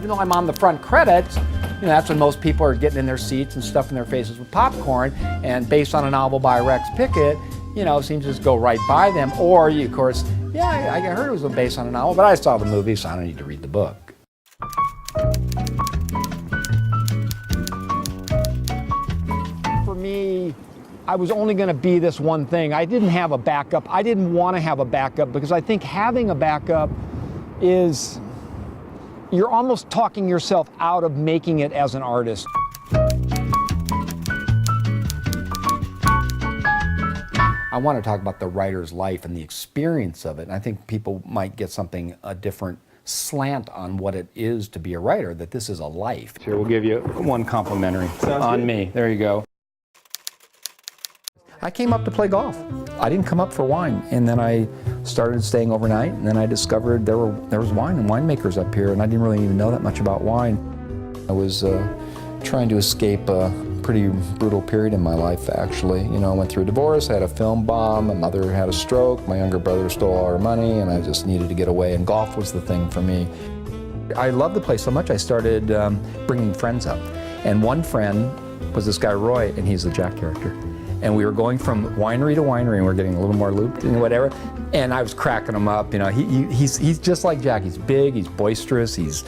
Even though I'm on the front credits, you know, that's when most people are getting in their seats and stuffing their faces with popcorn, and based on a novel by Rex Pickett, you know, seems to just go right by them. Or, you, of course, yeah, I heard it was based on a novel, but I saw the movie, so I don't need to read the book. For me, I was only going to be this one thing. I didn't have a backup. I didn't want to have a backup because I think having a backup is, you're almost talking yourself out of making it as an artist. I want to talk about the writer's life and the experience of it. And I think people might get a different slant on what it is to be a writer, that this is a life. Here, we'll give you one complimentary on me. There you go. I came up to play golf. I didn't come up for wine, and then I started staying overnight, and then I discovered there was wine and winemakers up here, and I didn't really even know that much about wine. I was trying to escape a pretty brutal period in my life, actually. You know, I went through a divorce, I had a film bomb, my mother had a stroke, my younger brother stole all our money, and I just needed to get away, and golf was the thing for me. I loved the place so much I started bringing friends up, and one friend was this guy Roy, and he's the Jack character. And we were going from winery to winery, and we're getting a little more looped and whatever. And I was cracking him up. You know, he's just like Jack. He's big, he's boisterous, he's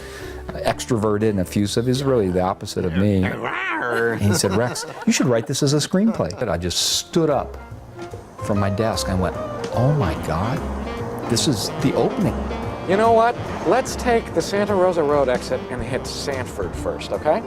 extroverted and effusive. He's really the opposite of me. And he said, Rex, you should write this as a screenplay. And I just stood up from my desk and went, oh my God, this is the opening. You know what? Let's take the Santa Rosa Road exit and hit Sanford first, okay?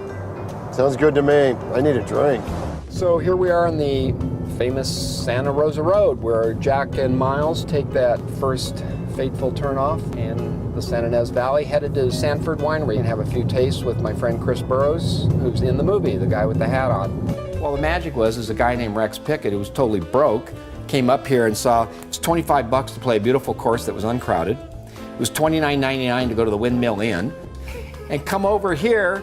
Sounds good to me. I need a drink. So here we are on the famous Santa Rosa Road, where Jack and Miles take that first fateful turnoff in the San Ynez Valley, headed to Sanford Winery and have a few tastes with my friend Chris Burrows, who's in the movie, the guy with the hat on. Well, the magic was a guy named Rex Pickett, who was totally broke, came up here and saw it was $25 to play a beautiful course that was uncrowded. It was $29.99 to go to the Windmill Inn, and come over here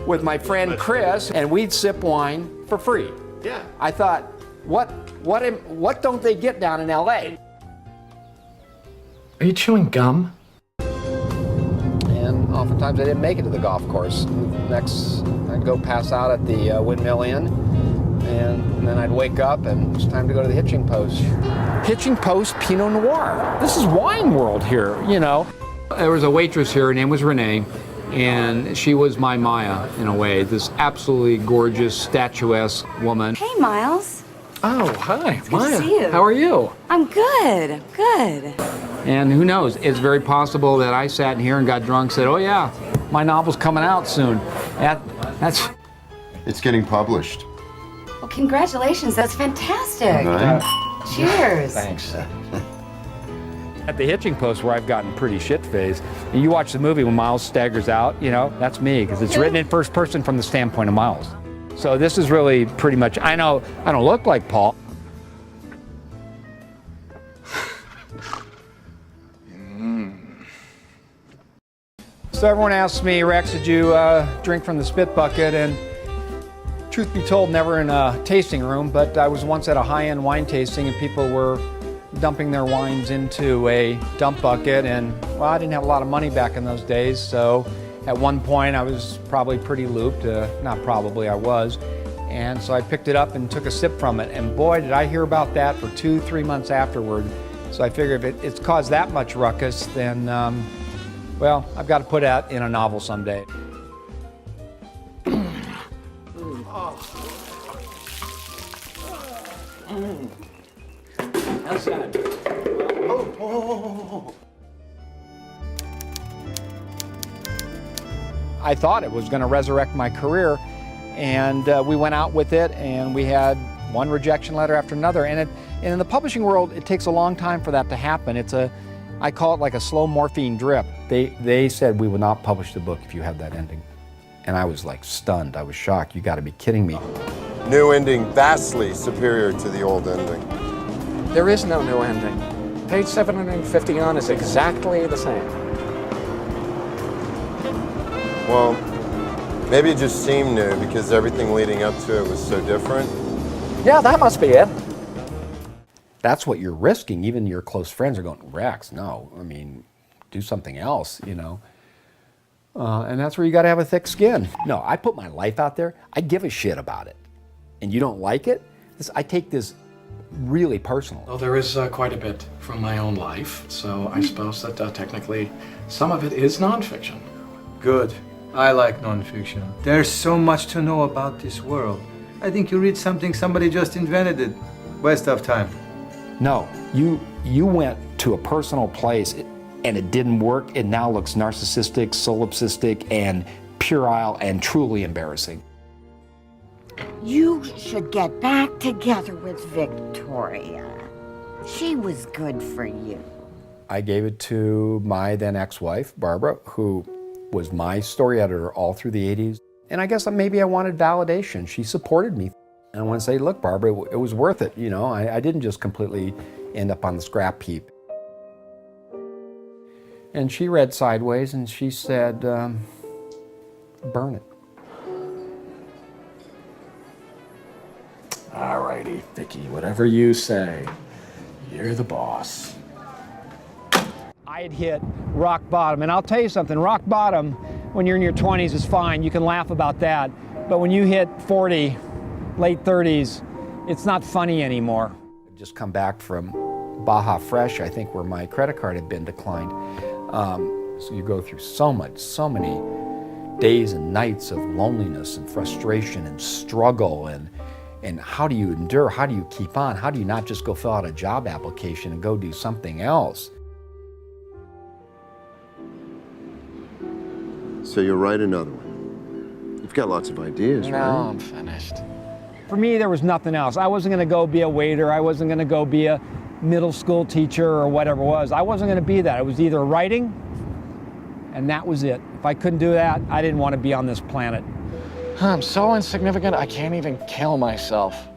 with my friend Chris, and we'd sip wine for free. Yeah. I thought, what don't they get down in LA? Are you chewing gum? And oftentimes I didn't make it to the golf course. Next, I'd go pass out at the Windmill Inn, and then I'd wake up and it was time to go to the hitching post. Hitching post Pinot Noir. This is wine world here, you know. There was a waitress here, her name was Renee, and she was my Maya in a way, this absolutely gorgeous, statuesque woman. Hey, Miles. Oh, hi, Maya. Good to see you. How are you? I'm good, good. And who knows, it's very possible that I sat in here and got drunk, said, oh yeah, my novel's coming out soon. That's... It's getting published. Well, congratulations, that's fantastic. Right. Cheers. Thanks. At the hitching post, where I've gotten pretty shit-faced, and you watch the movie when Miles staggers out, you know, that's me, because it's written in first person from the standpoint of Miles. So this is really pretty much, I know I don't look like Paul. So everyone asks me, Rex, did you drink from the spit bucket? And truth be told, never in a tasting room, but I was once at a high-end wine tasting and people were dumping their wines into a dump bucket, and well, I didn't have a lot of money back in those days, so at one point I was probably pretty looped, not probably, I was, and so I picked it up and took a sip from it, and boy did I hear about that for 2-3 months afterward. So I figured if it's caused that much ruckus, then well, I've got to put that in a novel someday. How's that? I thought it was going to resurrect my career, and we went out with it, and we had one rejection letter after another. And in the publishing world, it takes a long time for that to happen. I call it like a slow morphine drip. They said we would not publish the book if you had that ending. And I was like stunned. I was shocked. You got to be kidding me. New ending vastly superior to the old ending. There is no new ending. Page 751 is exactly the same. Well, maybe it just seemed new because everything leading up to it was so different. Yeah, that must be it. That's what you're risking. Even your close friends are going, Rex, no, I mean, do something else, you know. And that's where you got to have a thick skin. No, I put my life out there. I give a shit about it. And you don't like it? I take this really personal. Well, there is quite a bit from my own life, so I suppose that technically some of it is nonfiction. Good. I like nonfiction. There's so much to know about this world. I think you read something somebody just invented it. Waste of time. No, you went to a personal place and it didn't work. It now looks narcissistic, solipsistic, and puerile and truly embarrassing. You should get back together with Victoria. She was good for you. I gave it to my then ex-wife, Barbara, who was my story editor all through the 80s. And I guess maybe I wanted validation. She supported me. And I want to say, look, Barbara, it was worth it. You know, I didn't just completely end up on the scrap heap. And she read Sideways and she said, burn it. All righty, Vicky, whatever you say. You're the boss. I had hit rock bottom, and I'll tell you something, rock bottom when you're in your 20s is fine, you can laugh about that, but when you hit 40, late 30s, it's not funny anymore. I'd just come back from Baja Fresh, I think, where my credit card had been declined. So you go through so many days and nights of loneliness and frustration and struggle, and how do you endure? How do you keep on? How do you not just go fill out a job application and go do something else? So you'll write another one. You've got lots of ideas, No, right? I'm finished. For me, there was nothing else. I wasn't going to go be a waiter. I wasn't going to go be a middle school teacher or whatever it was. I wasn't going to be that. It was either writing, and that was it. If I couldn't do that, I didn't want to be on this planet. I'm so insignificant, I can't even kill myself.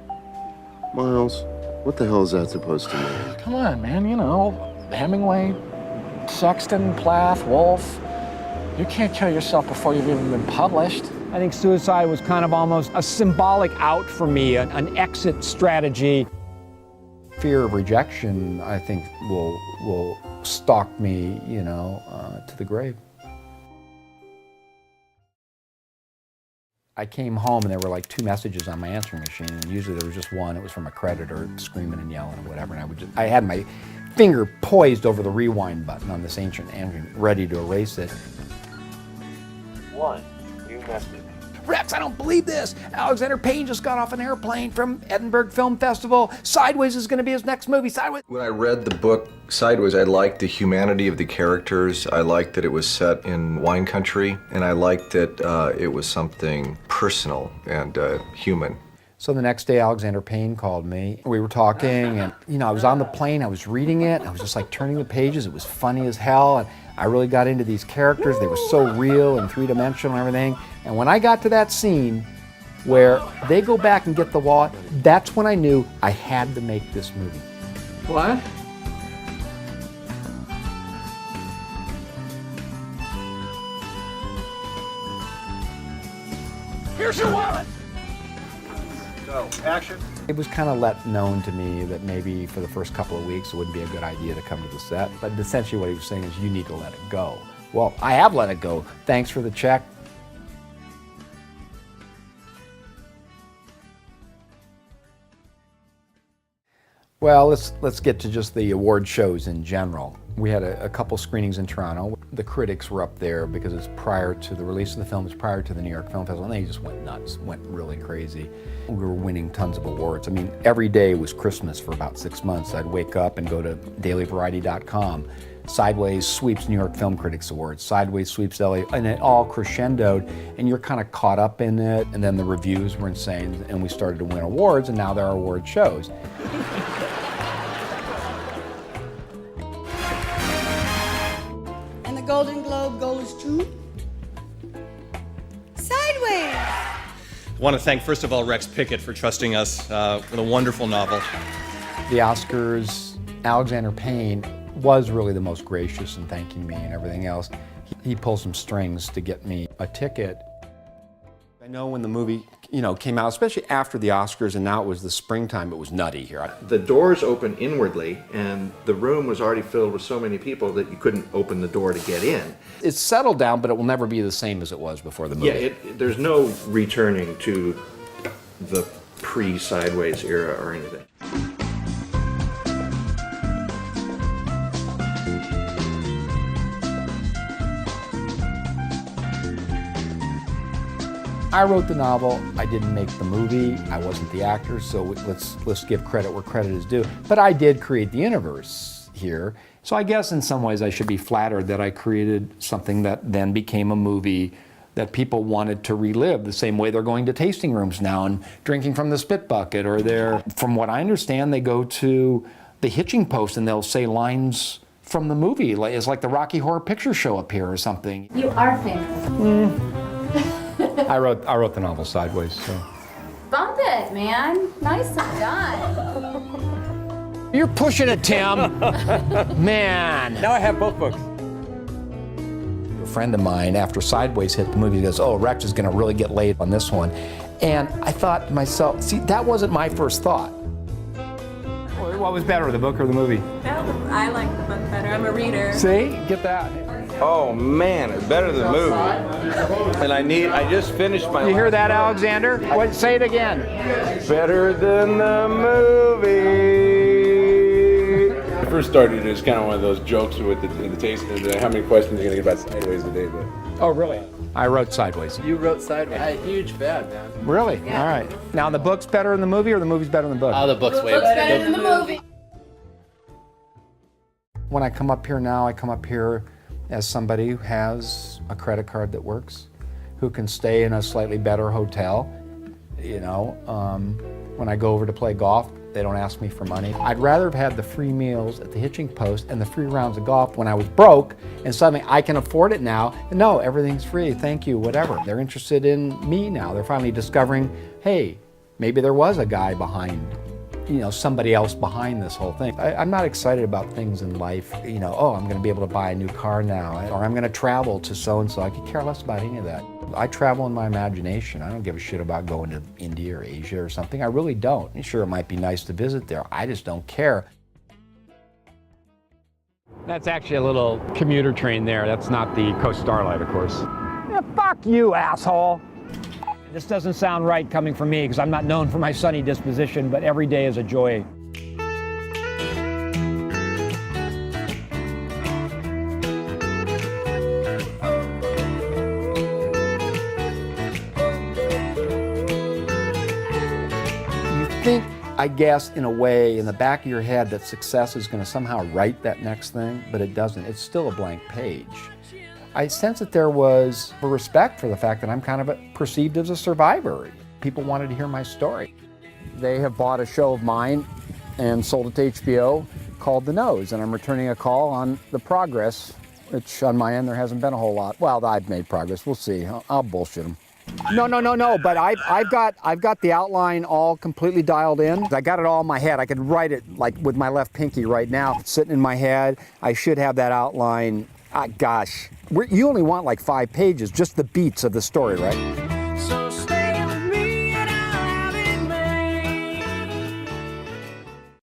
Miles, what the hell is that supposed to mean? Come on, man, you know, Hemingway, Sexton, Plath, Wolfe. You can't kill yourself before you've even been published. I think suicide was kind of almost a symbolic out for me, an exit strategy. Fear of rejection, I think, will stalk me, you know, to the grave. I came home and there were like 2 messages on my answering machine, and usually there was just one. It was from a creditor screaming and yelling or whatever, and I had my finger poised over the rewind button on this ancient engine, ready to erase it. 1 new message. Rex, I don't believe this. Alexander Payne just got off an airplane from Edinburgh Film Festival. Sideways is going to be his next movie. Sideways. When I read the book Sideways, I liked the humanity of the characters. I liked that it was set in wine country, and I liked that it was something personal and human. So the next day, Alexander Payne called me. We were talking, and you know, I was on the plane. I was reading it. I was just like turning the pages. It was funny as hell, and I really got into these characters. They were so real and three-dimensional and everything. And when I got to that scene where they go back and get the wallet, that's when I knew I had to make this movie. What? Here's your wallet! Go. Action. It was kind of let known to me that maybe for the first couple of weeks it wouldn't be a good idea to come to the set. But essentially what he was saying is, you need to let it go. Well, I have let it go. Thanks for the check. Well, let's get to just the award shows in general. We had a couple screenings in Toronto. The critics were up there because it's prior to the release of the film, it's prior to the New York Film Festival, and they just went nuts, went really crazy. We were winning tons of awards. I mean, every day was Christmas for about 6 months. I'd wake up and go to dailyvariety.com. Sideways sweeps New York Film Critics Awards, Sideways sweeps LA, and it all crescendoed, and you're kind of caught up in it, and then the reviews were insane, and we started to win awards, and now there are award shows. And the Golden Globe goes to Sideways. I want to thank, first of all, Rex Pickett for trusting us with a wonderful novel. The Oscars, Alexander Payne was really the most gracious in thanking me and everything else. He pulled some strings to get me a ticket. know when the movie, came out, especially after the Oscars, and now it was the springtime, it was nutty here. The doors open inwardly, and the room was already filled with so many people that you couldn't open the door to get in. It's settled down, but it will never be the same as it was before the movie. Yeah, there's no returning to the pre-Sideways era or anything. I wrote the novel. I didn't make the movie. I wasn't the actor, so let's give credit where credit is due. But I did create the universe here. So I guess in some ways I should be flattered that I created something that then became a movie that people wanted to relive, the same way they're going to tasting rooms now and drinking from the spit bucket, or from what I understand, they go to the hitching post and they'll say lines from the movie. It's like the Rocky Horror Picture Show up here or something. You are famous. I wrote the novel Sideways, so. Bump it, man. Nicely done. You're pushing it, Tim. Man. Now I have both books. A friend of mine, after Sideways hit the movie, he goes, "Oh, Rex is going to really get laid on this one." And I thought to myself, see, that wasn't my first thought. What was better, the book or the movie? I like the book better. I'm a reader. See? Get that. Oh man, it's better than the movie. And I just finished my. You hear that, Alexander? What? Say it again. Better than the movie. I first started as kind of one of those jokes with the taste of how many questions are you gonna get about Sideways today, but. Oh, really? I wrote Sideways. You wrote Sideways. I'm a huge fan, man. Really? Yeah. All right. Now the book's better than the movie, or the movie's better than the book? Oh, the book's way better than the movie. When I come up here now, I come up here as somebody who has a credit card that works, who can stay in a slightly better hotel. When I go over to play golf, they don't ask me for money. I'd rather have had the free meals at the hitching post and the free rounds of golf when I was broke, and suddenly I can afford it now. And no, everything's free, thank you, whatever. They're interested in me now. They're finally discovering, hey, maybe there was a guy behind, somebody else behind this whole thing. I'm not excited about things in life, oh, I'm gonna be able to buy a new car now, or I'm gonna travel to so-and-so. I could care less about any of that. I travel in my imagination. I don't give a shit about going to India or Asia or something. I really don't. Sure, it might be nice to visit there. I just don't care. That's actually a little commuter train there. That's not the Coast Starlight, of course. Yeah, fuck you, asshole. This doesn't sound right coming from me because I'm not known for my sunny disposition, but every day is a joy. You think, I guess, in a way, in the back of your head, that success is going to somehow write that next thing, but it doesn't. It's still a blank page. I sense that there was a respect for the fact that I'm kind of perceived as a survivor. People wanted to hear my story. They have bought a show of mine and sold it to HBO called The Nose, and I'm returning a call on the progress, which on my end there hasn't been a whole lot. Well, I've made progress. We'll see. I'll bullshit them. No. But I've got the outline all completely dialed in. I got it all in my head. I could write it like with my left pinky right now. It's sitting in my head. I should have that outline. Gosh, you only want like 5 pages, just the beats of the story, right?